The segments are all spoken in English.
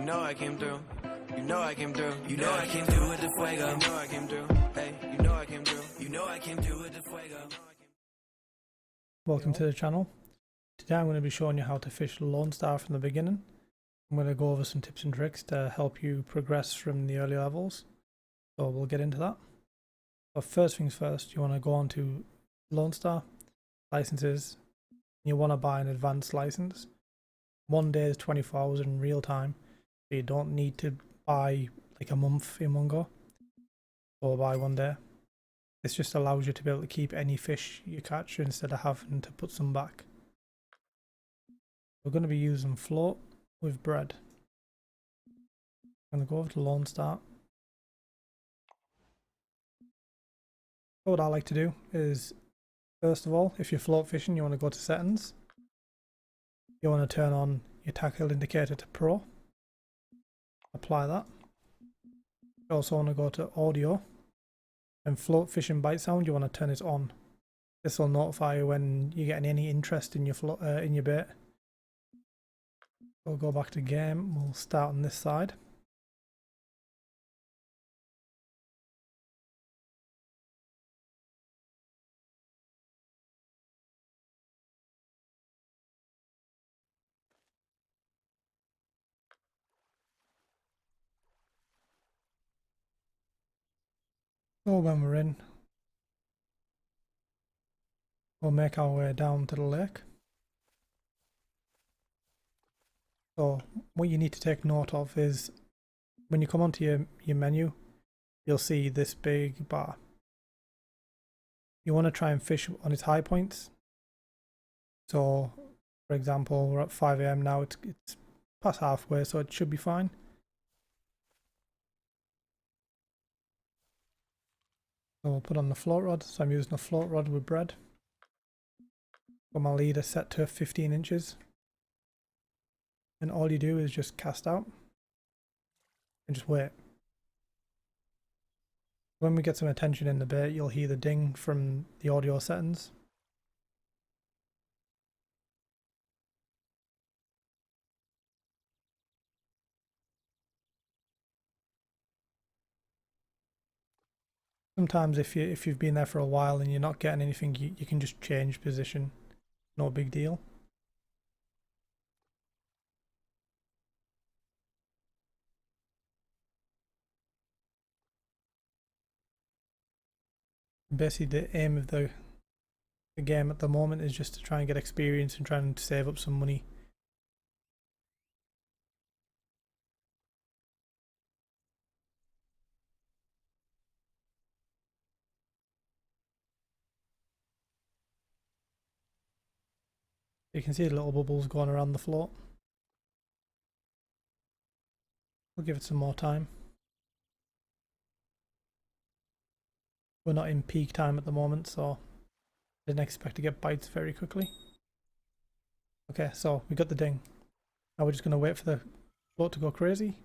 know I came through. You know I came through. You know I came through with the fuego. You know I came through. Hey, you know I came through. You know I came through with the fuego. Welcome to the channel. Today I'm going to be showing you how to fish Lone Star from the beginning. I'm going to go over some tips and tricks to help you progress from the early levels. So we'll get into that. But first things first, you want to go on to Lone Star, licenses. You want to buy an advanced license. 1 day is 24 hours in real time. So you don't need to buy like a month in one go. Or buy 1 day. This just allows you to be able to keep any fish you catch instead of having to put some back. We're going to be using float with bread. I'm going to go over to Lone Star. So what I like to do is, first of all, if you're float fishing, you want to go to settings. You want to turn on your tackle indicator to pro. Apply that. You also want to go to audio. And float fishing bite sound, you want to turn it on. This will notify you when you're getting any interest in your in your bait. We'll go back to game. We'll start on this side. So when we're in, we'll make our way down to the lake. So what you need to take note of is when you come onto your menu, you'll see this big bar. You want to try and fish on its high points. So for example, we're at 5 AM now, it's past halfway, so it should be fine. So we'll put on the float rod. So I'm using a float rod with bread. Got my leader set to 15 inches. And all you do is just cast out and just wait. When we get some attention in the bait, you'll hear the ding from the audio settings. Sometimes if you've been there for a while and you're not getting anything, you can just change position. No big deal. Basically the aim of the game at the moment is just to try and get experience and try and save up some money. You can see the little bubbles going around the float. We'll give it some more time. We're not in peak time at the moment, so I didn't expect to get bites very quickly. Okay, so we got the ding. Now we're just going to wait for the float to go crazy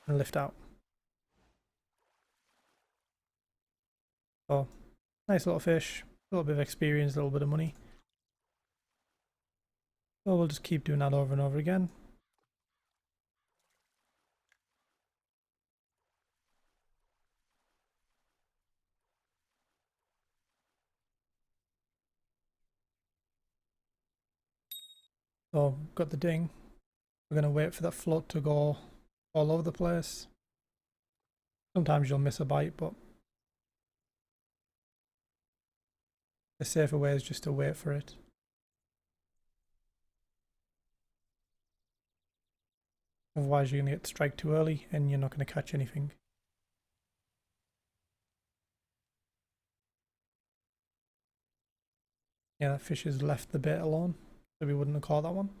and lift out. So, nice little fish, a little bit of experience, a little bit of money. So we'll just keep doing that over and over again. So got the ding. We're going to wait for that float to go all over the place. Sometimes you'll miss a bite, but the safer way is just to wait for it. Otherwise you're going to get strike too early and you're not going to catch anything. Yeah, that fish has left the bait alone, so we wouldn't have caught that one.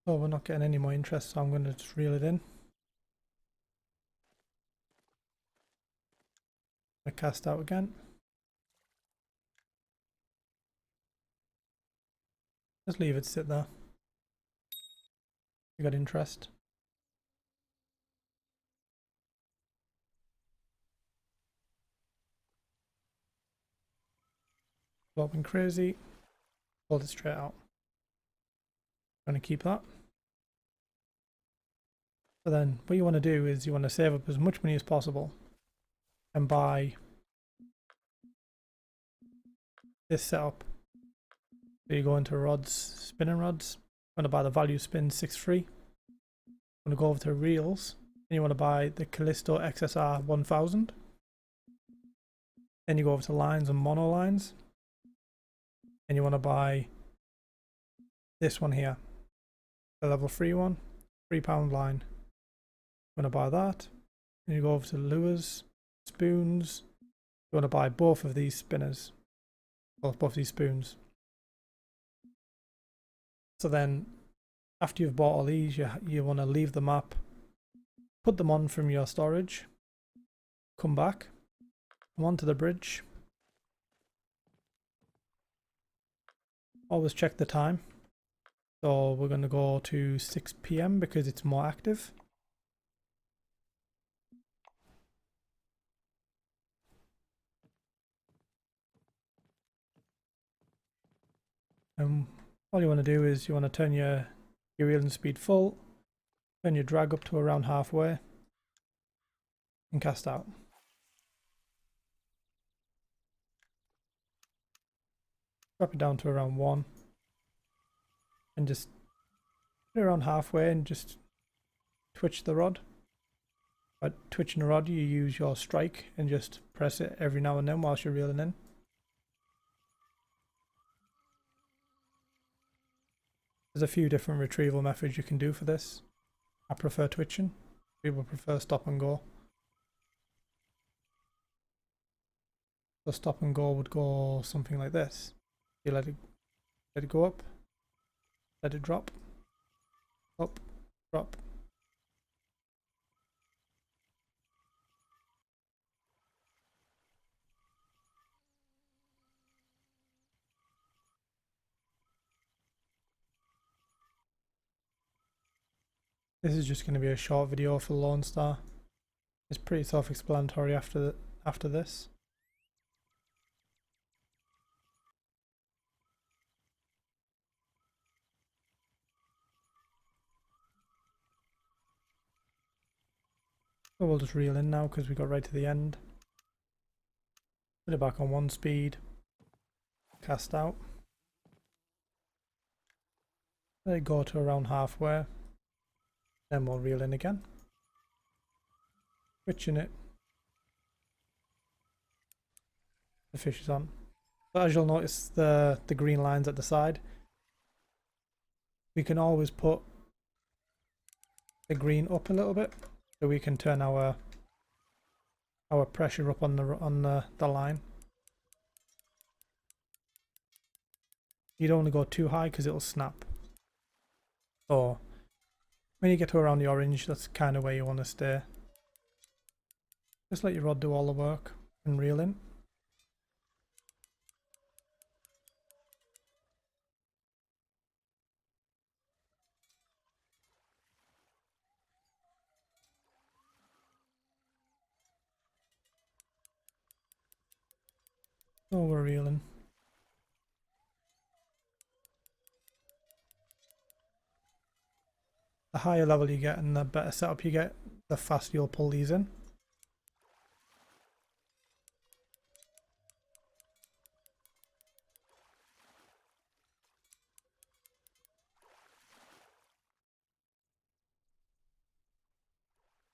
So we're not getting any more interest, so I'm going to just reel it in. I cast out again. Just leave it sit there. You got interest. Flopping crazy. Pulled it straight out. Going to keep that. So then what you want to do is you want to save up as much money as possible and buy this setup. So you go into rods, spinning rods. You want to buy the value spin 6.3. You want to go over to reels and you want to buy the Callisto XSR 1000. Then you go over to lines and mono lines and you want to buy this one here, the level 3 one, £3 line. You want to buy that. Then you go over to lures, spoons. You want to buy both of these spinners, both of these spoons. So then after you've bought all these, you want to leave the map, put them on from your storage, come back, come onto the bridge. Always check the time. So we're going to go to 6 PM because it's more active. All you want to do is you want to turn your reeling speed full, turn your drag up to around halfway, and cast out. Drop it down to around 1, and just put it around halfway and just twitch the rod. By twitching the rod, you use your strike and just press it every now and then whilst you're reeling in. There's a few different retrieval methods you can do for this. I prefer twitching. People prefer stop and go. So stop and go would go something like this. You let it go up, let it drop, up, drop. This is just going to be a short video for Lone Star. It's pretty self-explanatory after this. So we'll just reel in now because we got right to the end. Put it back on 1 speed. Cast out. Let it go to around halfway. Then we'll reel in again. Switching it. The fish is on. But as you'll notice the green lines at the side. We can always put the green up a little bit so we can turn our pressure up on the line. You don't want to go too high because it'll snap. So when you get to around the orange, that's kind of where you want to stay. Just let your rod do all the work and reel in. So we're reeling. The higher level you get and the better setup you get, the faster you'll pull these in.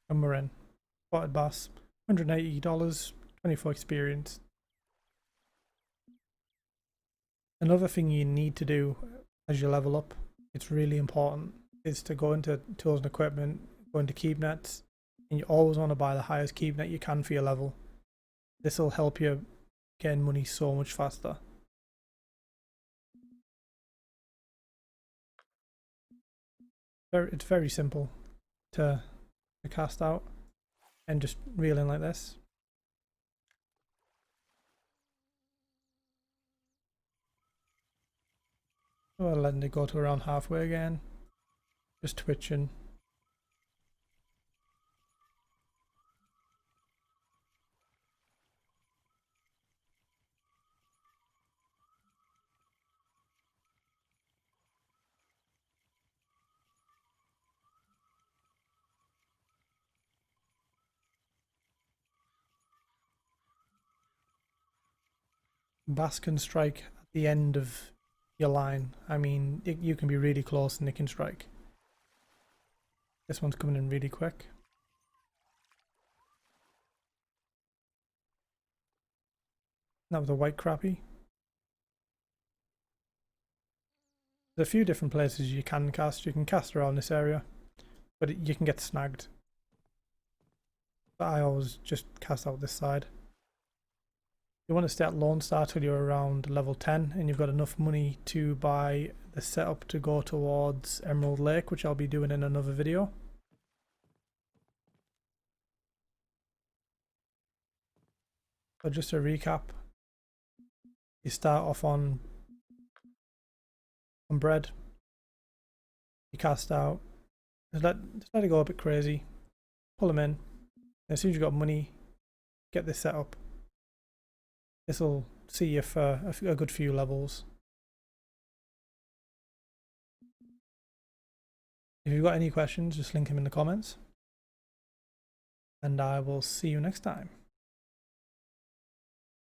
And we're in. Spotted bass, $180, 24 experience. Another thing you need to do as you level up, it's really important, is to go into tools and equipment, go into keep nets, and you always want to buy the highest keep net you can for your level. This will help you gain money so much faster. It's very simple to cast out, and just reel in like this. Or letting it go to around halfway again, just twitching. Bass can strike at the end of your line. I mean, you can be really close and it can strike. This one's coming in really quick. That was a white crappie. There's a few different places you can cast. You can cast around this area, but you can get snagged. But I always just cast out this side. You want to stay at Lone Star till you're around level 10 and you've got enough money to buy the setup to go towards Emerald Lake, which I'll be doing in another video. So just to recap, you start off on bread, you cast out, just let it go a bit crazy, pull them in, and as soon as you've got money, get this set up. This will see you for a good few levels. If you've got any questions, just link them in the comments, and I will see you next time.